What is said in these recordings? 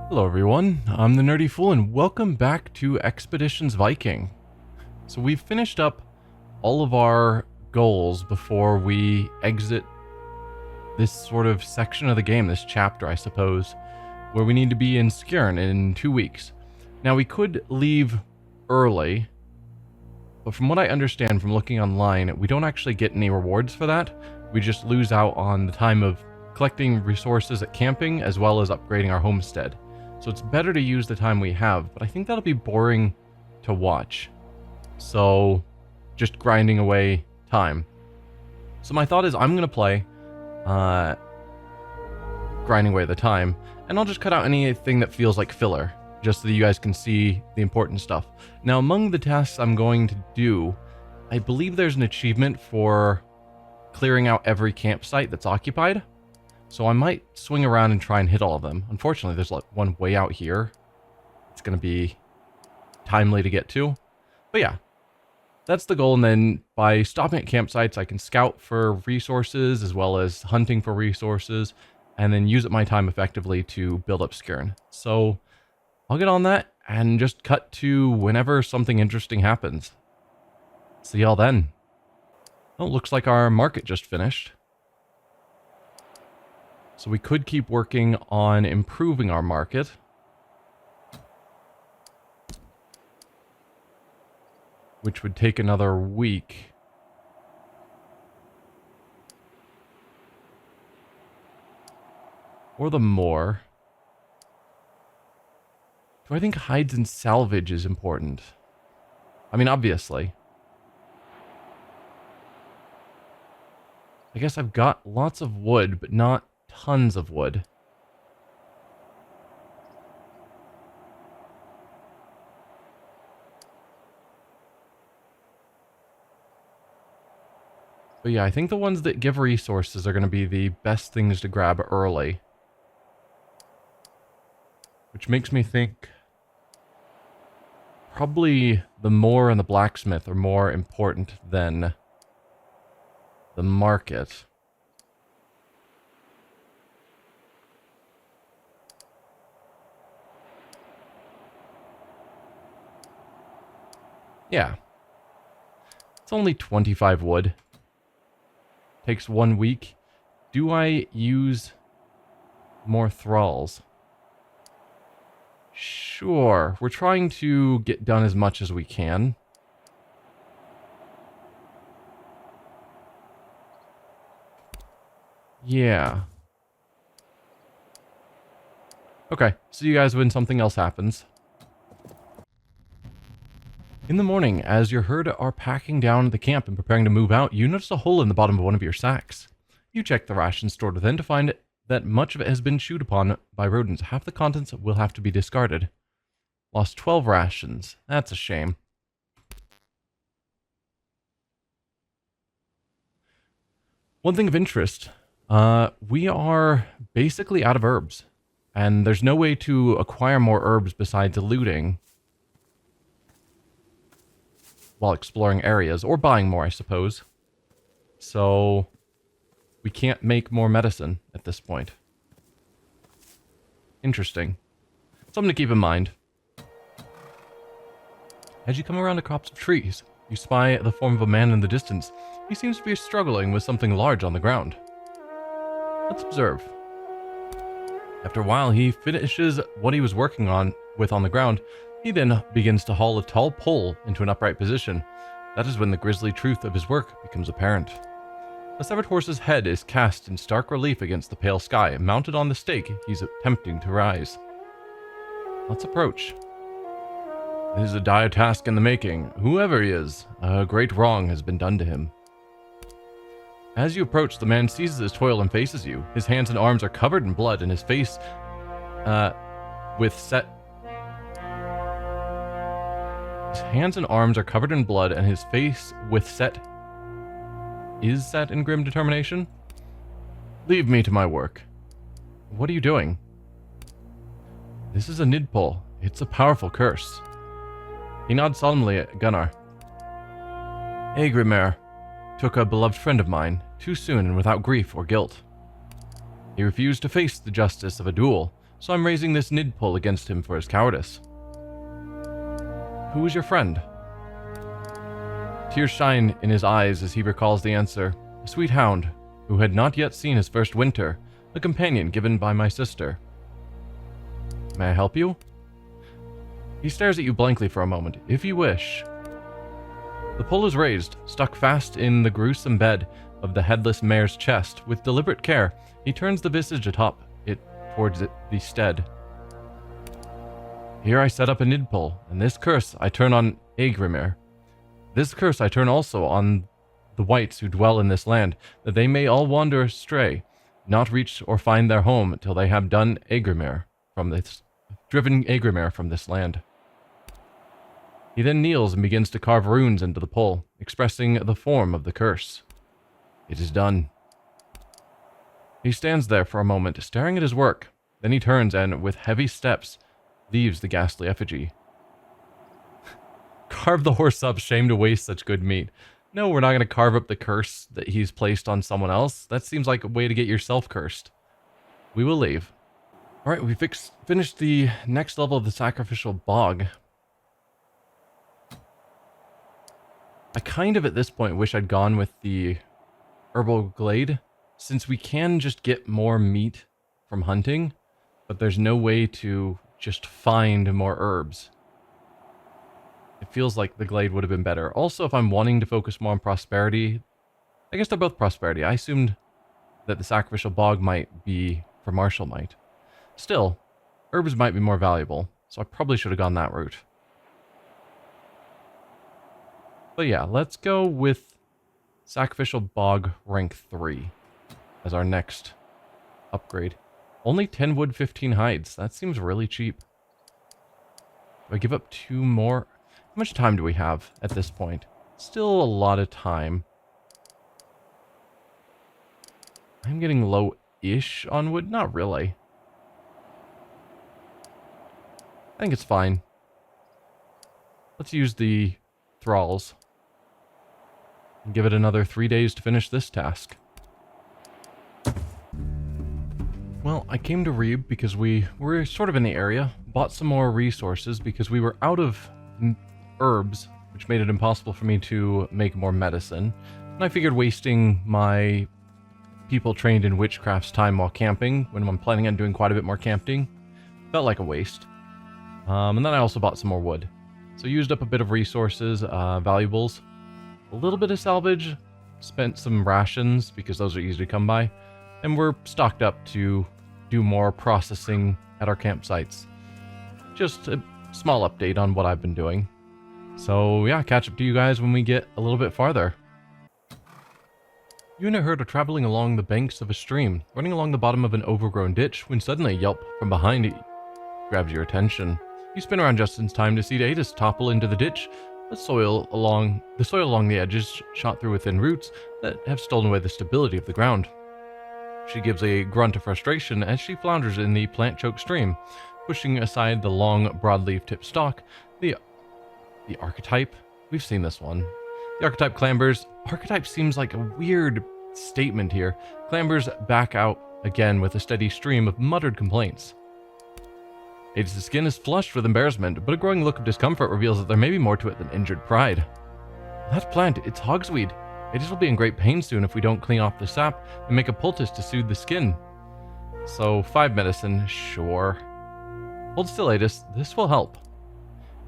Hello everyone, I'm the Nerdy Fool and welcome back to Expeditions Viking. So we've finished up all of our goals before we exit this sort of section of the game, this chapter I suppose, where we need to be in Skjern in 2 weeks. Now we could leave early, but from what I understand from looking online, we don't actually get any rewards for that. We just lose out on the time of collecting resources at camping as well as upgrading our homestead. So it's better to use the time we have, but I think that'll be boring to watch. So, just grinding away time. So my thought is I'm going to play grinding away the time, and I'll just cut out anything that feels like filler, just so that you guys can see the important stuff. Now, among the tasks I'm going to do, I believe there's an achievement for clearing out every campsite that's occupied. So I might swing around and try and hit all of them. Unfortunately, there's like one way out here. It's going to be timely to get to. But yeah, that's the goal. And then by stopping at campsites, I can scout for resources as well as hunting for resources. And then use up my time effectively to build up Skjern. So I'll get on that and just cut to whenever something interesting happens. See y'all then. Oh, looks like our market just finished. So we could keep working on improving our market. Which would take another week. Or the more. Do I think hides and salvage is important? I mean, obviously. I guess I've got lots of wood, but not tons of wood. But yeah, I think the ones that give resources are going to be the best things to grab early. Which makes me think probably the moor and the blacksmith are more important than the market. Yeah. It's only 25 wood. Takes 1 week. Do I use more thralls? Sure. We're trying to get done as much as we can. Yeah. Okay. See you guys when something else happens. In the morning, as your herd are packing down the camp and preparing to move out, you notice a hole in the bottom of one of your sacks. You check the rations stored within to find that much of it has been chewed upon by rodents. Half the contents will have to be discarded. Lost 12 rations. That's a shame. One thing of interest, we are basically out of herbs. And there's no way to acquire more herbs besides looting while exploring areas, or buying more, I suppose. So we can't make more medicine at this point. Interesting. Something to keep in mind. As you come around a copse of trees, you spy the form of a man in the distance. He seems to be struggling with something large on the ground. Let's observe. After a while, he finishes what he was working with on the ground. He then begins to haul a tall pole into an upright position. That is when the grisly truth of his work becomes apparent. A severed horse's head is cast in stark relief against the pale sky. Mounted on the stake, he's attempting to rise. Let's approach. This is a dire task in the making. Whoever he is, a great wrong has been done to him. As you approach, the man ceases his toil and faces you. His hands and arms are covered in blood, and his face, His hands and arms are covered in blood, and his face is set in grim determination. Leave me to my work. What are you doing? This is a Nid-Pole. It's a powerful curse. He nods solemnly at Gunnar. Egrimer took a beloved friend of mine, too soon and without grief or guilt. He refused to face the justice of a duel, so I'm raising this Nid-Pole against him for his cowardice. Who is your friend? Tears shine in his eyes as he recalls the answer. A sweet hound, who had not yet seen his first winter, a companion given by my sister. May I help you? He stares at you blankly for a moment. If you wish. The pole is raised, stuck fast in the gruesome bed of the headless mare's chest. With deliberate care, he turns the visage atop it towards the stead. Here I set up a Nid-Pole, and this curse I turn on Aegrimir. This curse I turn also on the wights who dwell in this land, that they may all wander astray, not reach or find their home till they have driven Aegrimir from this land. He then kneels and begins to carve runes into the pole, expressing the form of the curse. It is done. He stands there for a moment, staring at his work. Then he turns and, with heavy steps, leaves the ghastly effigy. Carve the horse up, shame to waste such good meat. No, we're not going to carve up the curse that he's placed on someone else. That seems like a way to get yourself cursed. We will leave. Alright, we finished the next level of the sacrificial bog. I kind of, at this point, wish I'd gone with the herbal glade, since we can just get more meat from hunting, but there's no way to just find more herbs. It feels like the glade would have been better. Also, if I'm wanting to focus more on prosperity, I guess they're both prosperity. I assumed that the sacrificial bog might be for martial might. Still, herbs might be more valuable, so I probably should have gone that route. But yeah, let's go with sacrificial bog rank 3 as our next upgrade. Only 10 wood, 15 hides. That seems really cheap. Do I give up 2 more? How much time do we have at this point? Still a lot of time. I'm getting low-ish on wood. Not really. I think it's fine. Let's use the thralls. And give it another 3 days to finish this task. Well, I came to Reeb because we were sort of in the area, bought some more resources because we were out of herbs, which made it impossible for me to make more medicine. And I figured wasting my people trained in witchcraft's time while camping, when I'm planning on doing quite a bit more camping, felt like a waste. And then I also bought some more wood. So used up a bit of resources, valuables, a little bit of salvage, spent some rations because those are easy to come by, and we're stocked up to do more processing at our campsites. Just a small update on what I've been doing. So yeah, catch up to you guys when we get a little bit farther. You and a herd are traveling along the banks of a stream, running along the bottom of an overgrown ditch, when suddenly a yelp from behind you grabs your attention. You spin around just in time to see Datus topple into the ditch. The soil along the edges shot through with thin roots that have stolen away the stability of the ground. She gives a grunt of frustration as she flounders in the plant-choked stream, pushing aside the long, broadleaf-tipped stalk. The archetype? We've seen this one. The archetype clambers. Archetype seems like a weird statement here. Clambers back out again with a steady stream of muttered complaints. Datus' skin is flushed with embarrassment, but a growing look of discomfort reveals that there may be more to it than injured pride. That plant, it's hogsweed. Datus will be in great pain soon if we don't clean off the sap and make a poultice to soothe the skin. So, 5 medicine, sure. Hold still, Datus. This will help.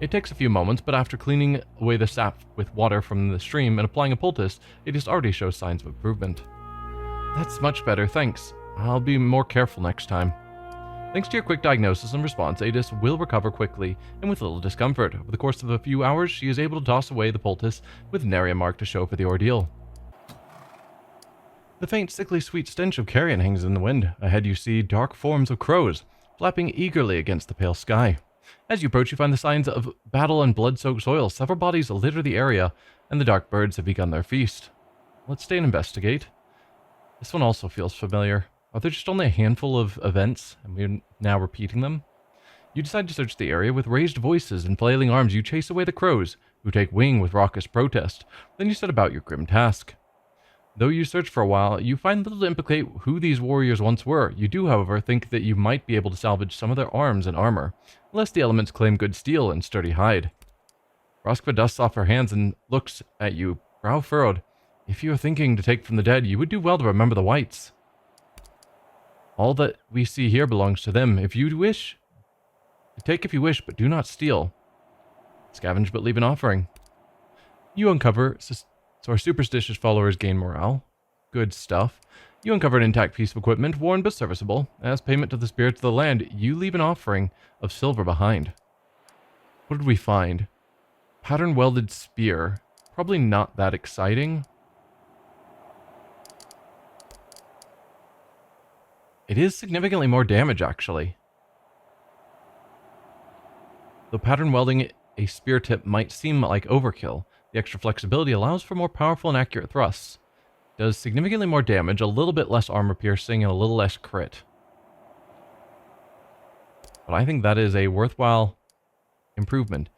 It takes a few moments, but after cleaning away the sap with water from the stream and applying a poultice, Datus already shows signs of improvement. That's much better, thanks. I'll be more careful next time. Thanks to your quick diagnosis and response, Datus will recover quickly, and with little discomfort. Over the course of a few hours, she is able to toss away the poultice, with nary a mark to show for the ordeal. The faint, sickly sweet stench of carrion hangs in the wind. Ahead you see dark forms of crows, flapping eagerly against the pale sky. As you approach, you find the signs of battle and blood-soaked soil. Several bodies litter the area, and the dark birds have begun their feast. Let's stay and investigate. This one also feels familiar. Are there just only a handful of events, and we're now repeating them? You decide to search the area. With raised voices and flailing arms, you chase away the crows, who take wing with raucous protest. Then you set about your grim task. Though you search for a while, you find little to implicate who these warriors once were. You do, however, think that you might be able to salvage some of their arms and armor, unless the elements claim good steel and sturdy hide. Roskva dusts off her hands and looks at you, brow furrowed. If you are thinking to take from the dead, you would do well to remember the whites. All that we see here belongs to them. If you wish, take if you wish, but do not steal. Scavenge, but leave an offering. You uncover, so our superstitious followers gain morale. Good stuff. You uncover an intact piece of equipment, worn but serviceable. As payment to the spirits of the land, you leave an offering of silver behind. What did we find? Pattern welded spear. Probably not that exciting. It is significantly more damage, actually. Though pattern welding a spear tip might seem like overkill, the extra flexibility allows for more powerful and accurate thrusts. Does significantly more damage, a little bit less armor piercing, and a little less crit. But I think that is a worthwhile improvement.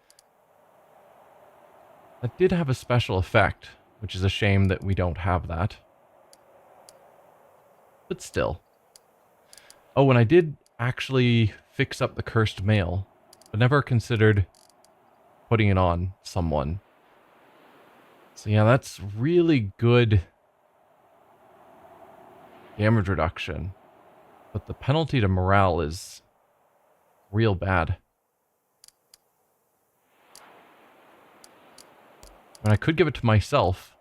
That did have a special effect, which is a shame that we don't have that. But still. Oh, and I did actually fix up the cursed mail, but never considered putting it on someone. So yeah, that's really good damage reduction. But the penalty to morale is real bad. And I could give it to myself.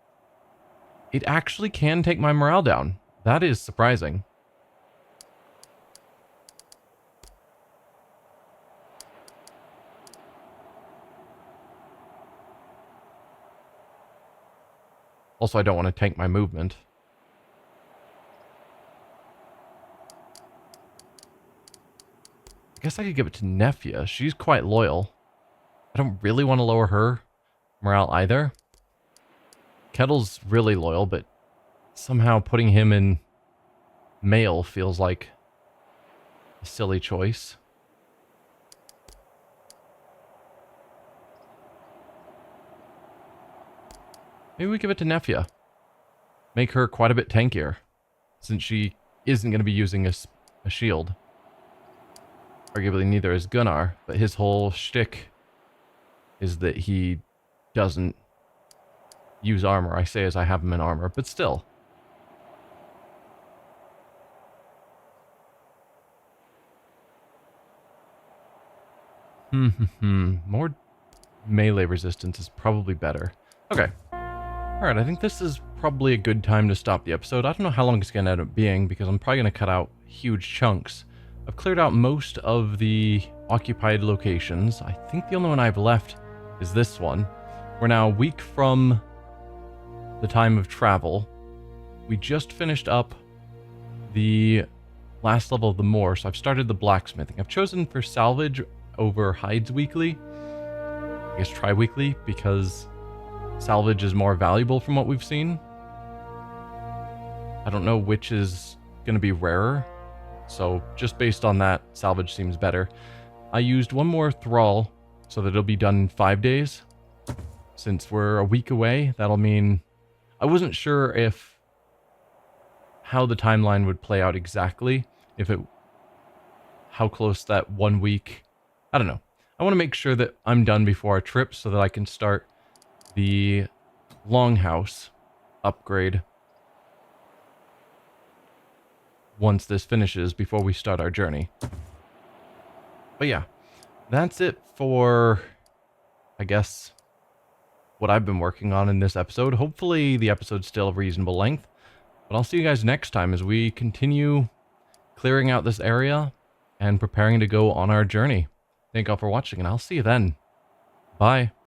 It actually can take my morale down. That is surprising. Also, I don't want to tank my movement. I guess I could give it to Nefia. She's quite loyal. I don't really want to lower her morale either. Kettle's really loyal, but somehow putting him in male feels like a silly choice. Maybe we give it to Nefia. Make her quite a bit tankier, since she isn't going to be using a shield. Arguably neither is Gunnar, but his whole shtick is that he doesn't use armor. I say as I have him in armor, but still. More melee resistance is probably better. Okay. Alright, I think this is probably a good time to stop the episode. I don't know how long it's going to end up being, because I'm probably going to cut out huge chunks. I've cleared out most of the occupied locations. I think the only one I've left is this one. We're now a week from the time of travel. We just finished up the last level of the moor, so I've started the blacksmithing. I've chosen for salvage over hides weekly. I guess tri-weekly, because salvage is more valuable from what we've seen. I don't know which is going to be rarer, so just based on that, salvage seems better. I used one more thrall so that it'll be done in 5 days. Since we're a week away, that'll mean... I wasn't sure if how the timeline would play out exactly, how close that 1 week... I don't know. I want to make sure that I'm done before our trip so that I can start the longhouse upgrade once this finishes before we start our journey. But yeah, that's it for, I guess, what I've been working on in this episode. Hopefully the episode's still a reasonable length, but I'll see you guys next time as we continue clearing out this area and preparing to go on our journey. Thank you all for watching, and I'll see you then. Bye.